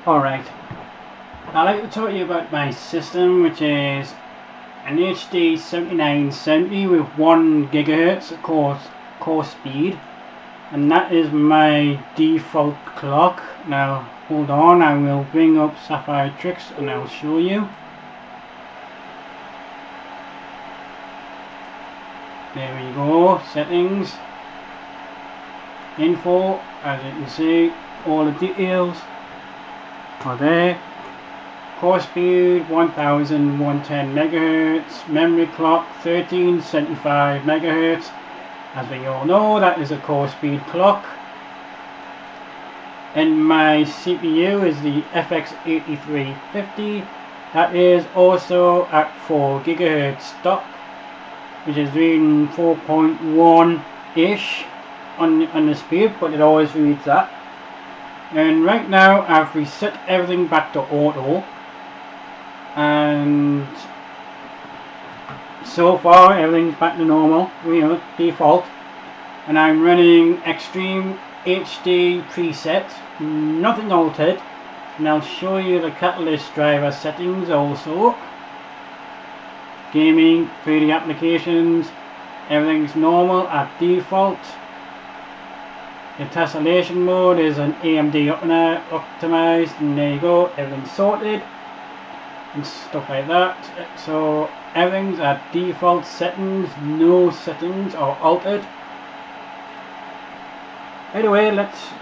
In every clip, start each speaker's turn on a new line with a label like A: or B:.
A: Alright, I'd like to talk to you about my system, which is an HD 7970 with 1 GHz core speed, and that is my default clock. Now hold on, I will bring up Sapphire Tricks and I'll show you. There we go, settings, info, as you can see, all the details are there. Core speed 1110 MHz, memory clock 1375 MHz. As we all know, that is a core speed clock. And my CPU is the FX8350. That is also at 4 GHz stock, which is reading 4.1-ish on the speed, but it always reads that. And right now I've reset everything back to auto, and so far everything's back to normal, default. And I'm running Extreme HD preset, nothing altered. And I'll show you the Catalyst driver settings also. Gaming, 3D applications, everything's normal at default. The tessellation mode is an AMD optimized, and there you go, everything's sorted and stuff like that. So everything's at default settings, no settings are altered. Anyway, let's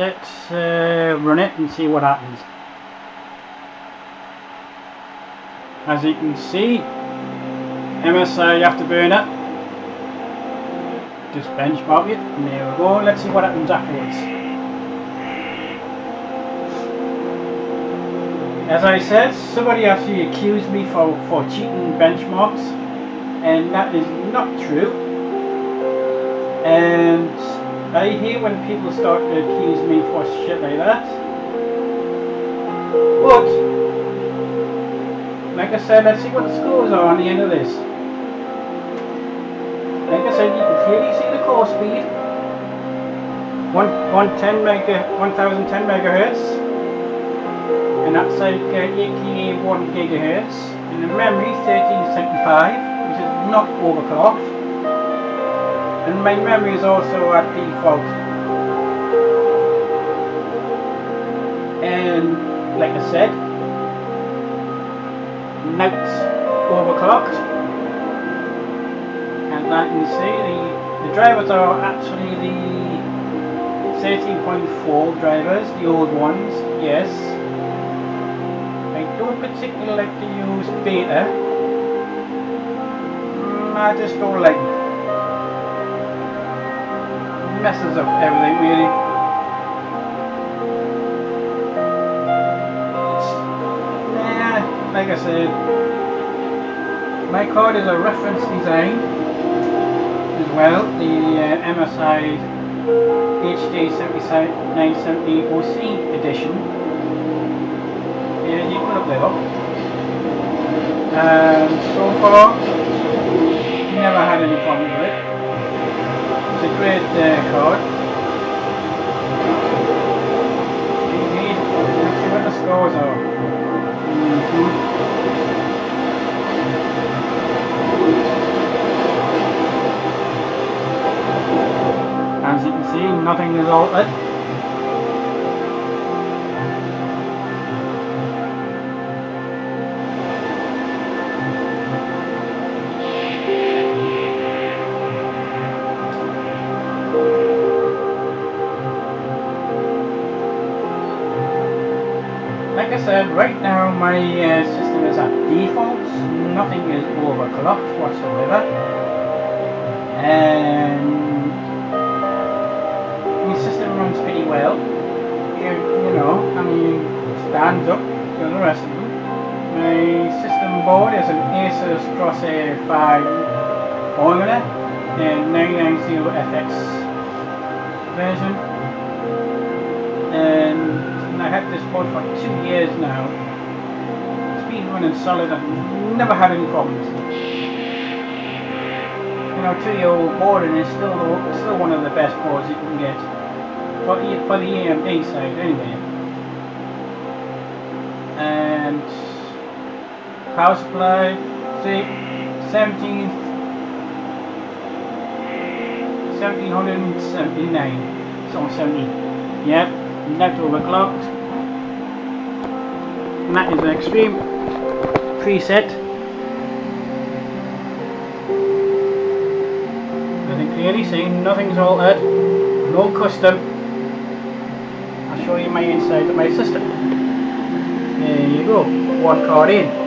A: run it and see what happens. As you can see, MSI afterburner, just benchmark it, and there we go. Let's see what happens afterwards. As I said, somebody actually accused me for cheating benchmarks, and that is not true. And I hate when people start to accuse me for shit like that. But like I said, let's see what the scores are on the end of this. Like I said, you can clearly see the core speed, 1010 MHz, and that's like aka 1 GHz, and the memory 1375, which is not overclocked, and my memory is also at default. And like I said, not overclocked. And I can see the drivers are actually the 13.4 drivers, the old ones, yes. I don't particularly like to use beta. I just don't like it. It messes up everything really. Like I said, my card is a reference design as well, the MSI HD 7970 OC edition. Yeah, you can look that up. So far, never had any problems with it. It's a great card. Indeed, let's see what the scores are. As you can see, nothing is altered. Like I said, right now my system is at default, nothing is overclocked whatsoever, and my system runs pretty well. You know, I mean, stands up to the rest of them. My system board is an Asus Crosshair 5 formula and 990FX version, and I had this board for 2 years now. It's been running solid. I've never had any problems. You know, 2-year-old board, and it's still one of the best boards you can get for the AMD side anyway. and power supply, see, 1779, so 70, yep, that's overclocked, and that is an extreme preset. I can clearly see nothing's altered, no custom. I'll show you my inside of my system. There you go, one card in.